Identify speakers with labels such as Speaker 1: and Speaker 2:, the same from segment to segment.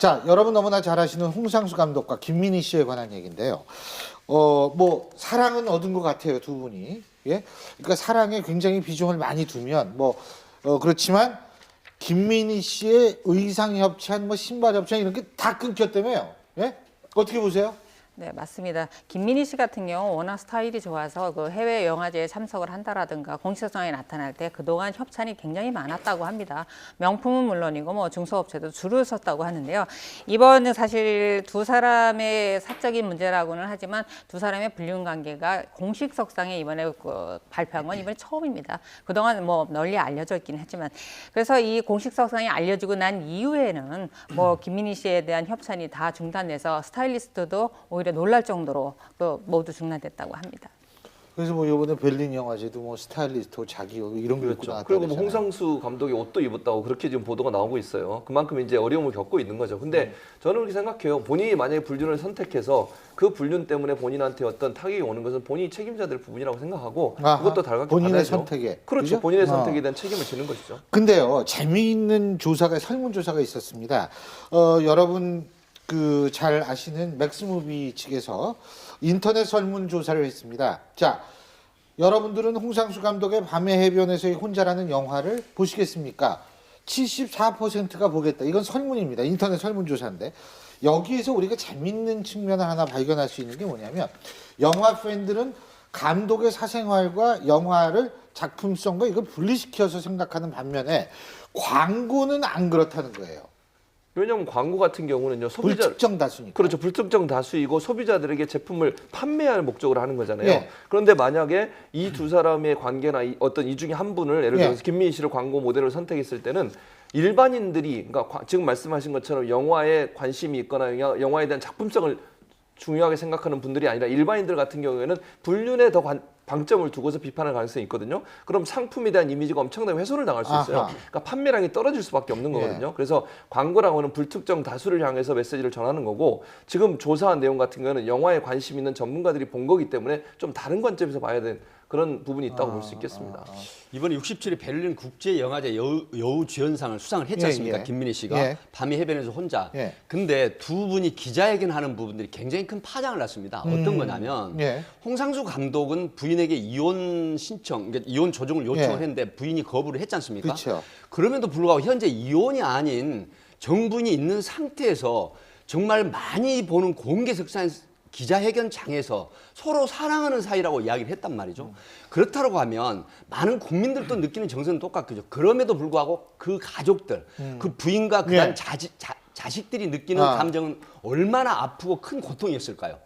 Speaker 1: 자, 여러분 너무나 잘 아시는 홍상수 감독과 김민희 씨에 관한 얘기인데요. 뭐 사랑은 얻은 것 같아요, 두 분이. 예, 그러니까 사랑에 굉장히 비중을 많이 두면 그렇지만 김민희 씨의 의상 협찬, 뭐 신발 협찬 이런 게 다 끊겼다며요. 예, 어떻게 보세요?
Speaker 2: 네, 맞습니다. 김민희 씨 같은 경우 워낙 스타일이 좋아서 그 해외 영화제에 참석을 한다라든가 공식성에 나타날 때 그동안 협찬이 굉장히 많았다고 합니다. 명품은 물론이고 뭐 중소업체도 줄을 섰다고 하는데요. 이번은 사실 두 사람의 사적인 문제라고는 하지만 두 사람의 불륜 관계가 공식석상에 이번에 발표한 건 이번에 처음입니다. 그동안 뭐 널리 알려져 있긴 했지만 그래서 이 공식석상에 알려지고 난 이후에는 뭐 김민희 씨에 대한 협찬이 다 중단돼서 스타일리스트도 오히려 놀랄 정도로 모두 중단됐다고 합니다.
Speaker 1: 그래서 뭐 이번에 berlin 영화제도 뭐 스타일리스트 자기 옷 이런 거 입고
Speaker 3: 그렇죠.
Speaker 1: 나왔다
Speaker 3: 그리고 뭐
Speaker 1: 그랬잖아요.
Speaker 3: 홍상수 감독이 옷도 입었다고 그렇게 지금 보도가 나오고 있어요. 그만큼 이제 어려움을 겪고 있는 거죠. 근데 저는 그렇게 생각해요. 본인이 만약에 불륜을 선택해서 그 불륜 때문에 본인한테 어떤 타격이 오는 것은 본인이 책임져야 될 부분이라고 생각하고 그것도 달갑게
Speaker 1: 본인의
Speaker 3: 받아야죠.
Speaker 1: 선택에.
Speaker 3: 그렇죠.
Speaker 1: 그죠?
Speaker 3: 본인의 선택에 대한 책임을 지는 것이죠.
Speaker 1: 근데요, 재미있는 설문조사가 있었습니다. 여러분 잘 아시는 맥스무비 측에서 인터넷 설문조사를 했습니다. 자, 여러분들은 홍상수 감독의 밤의 해변에서의 혼자라는 영화를 보시겠습니까? 74%가 보겠다. 이건 설문입니다. 인터넷 설문조사인데 여기에서 우리가 재밌는 측면을 하나 발견할 수 있는 게 뭐냐면 영화 팬들은 감독의 사생활과 영화를 작품성과 이걸 분리시켜서 생각하는 반면에 광고는 안 그렇다는 거예요.
Speaker 3: 왜냐하면 광고 같은 경우는요. 소비자
Speaker 1: 불특정 다수니까.
Speaker 3: 그렇죠. 불특정 다수이고 소비자들에게 제품을 판매할 목적으로 하는 거잖아요.
Speaker 1: 예.
Speaker 3: 그런데 만약에 이 두 사람의 관계나 어떤 이 중에 한 분을 예를 들어서 김민희 씨를 광고 모델로 선택했을 때는 일반인들이 그러니까 지금 말씀하신 것처럼 영화에 관심이 있거나 영화에 대한 작품성을 중요하게 생각하는 분들이 아니라 일반인들 같은 경우에는 불륜에 더 방점을 두고서 비판할 가능성이 있거든요. 그럼 상품에 대한 이미지가 엄청나게 훼손을 당할 수 있어요.
Speaker 1: 아하.
Speaker 3: 그러니까 판매량이 떨어질 수밖에 없는 거거든요. 그래서 광고라고는 불특정 다수를 향해서 메시지를 전하는 거고 지금 조사한 내용 같은 경우는 영화에 관심 있는 전문가들이 본 거기 때문에 좀 다른 관점에서 봐야 되는 그런 부분이 있다고 볼 수 있겠습니다.
Speaker 4: 이번에 67회 베를린 국제영화제 여우주연상을 수상을 했지 않습니까?
Speaker 1: 예.
Speaker 4: 김민희 씨가
Speaker 1: 예.
Speaker 4: 밤의 해변에서 혼자.
Speaker 1: 예.
Speaker 4: 근데 두 분이 기자회견하는 부분들이 굉장히 큰 파장을 났습니다. 어떤 거냐면
Speaker 1: 예.
Speaker 4: 홍상수 감독은 부인에게 이혼 신청, 그러니까 이혼 조정을 요청을
Speaker 1: 예.
Speaker 4: 했는데 부인이 거부를 했지 않습니까?
Speaker 1: 그렇죠.
Speaker 4: 그럼에도 불구하고 현재 이혼이 아닌 정분이 있는 상태에서 정말 많이 보는 공개석상 기자회견장에서 서로 사랑하는 사이라고 이야기를 했단 말이죠. 그렇다고 하면 많은 국민들도 느끼는 정서는 똑같겠죠. 그럼에도 불구하고 그 가족들, 그 부인과 그다음
Speaker 1: 예.
Speaker 4: 자식들이 느끼는
Speaker 1: 아.
Speaker 4: 감정은 얼마나 아프고 큰 고통이었을까요?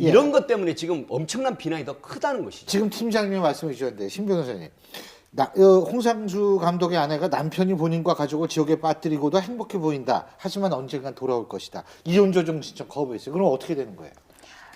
Speaker 1: 예.
Speaker 4: 이런 것 때문에 지금 엄청난 비난이 더 크다는 것이죠.
Speaker 1: 지금 팀장님이 말씀해 주셨는데 신 변호사님. 홍상수 감독의 아내가 남편이 본인과 가족을 지옥에 빠뜨리고도 행복해 보인다. 하지만 언젠간 돌아올 것이다. 이혼 조정 신청 거부했어요. 그럼 어떻게 되는 거예요?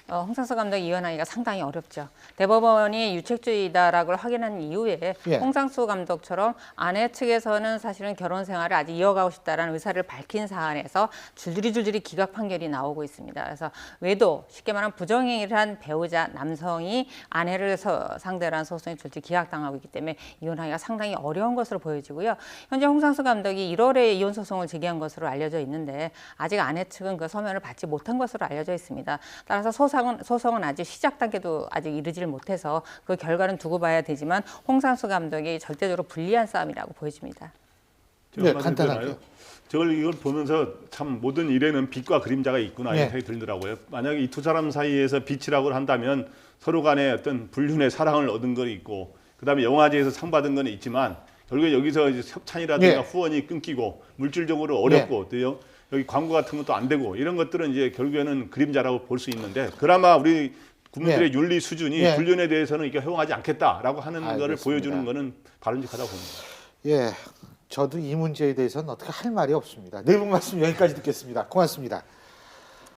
Speaker 2: 홍상수 감독 이혼하기가 상당히 어렵죠. 대법원이 유책주의다라고 확인한 이후에
Speaker 1: 예.
Speaker 2: 홍상수 감독처럼 아내 측에서는 사실은 결혼 생활을 아직 이어가고 싶다라는 의사를 밝힌 사안에서 줄줄이 기각 판결이 나오고 있습니다. 그래서 외도, 쉽게 말하면 부정행위를 한 배우자 남성이 아내를 상대로 한 소송이 줄줄이 기각당하고 있기 때문에 이혼하기가 상당히 어려운 것으로 보여지고요. 현재 홍상수 감독이 1월에 이혼 소송을 제기한 것으로 알려져 있는데 아직 아내 측은 그 서면을 받지 못한 것으로 알려져 있습니다. 따라서 소송은 아직 시작 단계도 아직 이르지를 못해서 그 결과는 두고 봐야 되지만 홍상수 감독이 절대적으로 불리한 싸움이라고 보여집니다.
Speaker 1: 네, 간단하게.
Speaker 5: 저걸 이걸 보면서 참 모든 일에는 빛과 그림자가 있구나
Speaker 1: 네.
Speaker 5: 이런 생각이 들더라고요. 만약에 이 두 사람 사이에서 빛이라고 한다면 서로 간에 어떤 불륜의 사랑을 얻은 거 있고 그다음에 영화제에서 상 받은 건 있지만 결국에 여기서 이제 협찬이라든가
Speaker 1: 네.
Speaker 5: 후원이 끊기고 물질적으로 어렵고 또 여기 광고 같은 것도 안 되고 이런 것들은 이제 결국에는 그림자라고 볼 수 있는데 그나마 우리 국민들의 윤리 수준이 불륜에 대해서는 이게 허용하지 않겠다라고 하는 거를 보여주는 거는 바람직하다고 봅니다.
Speaker 1: 예, 저도 이 문제에 대해서는 어떻게 할 말이 없습니다. 네 분 말씀 여기까지 듣겠습니다. 고맙습니다.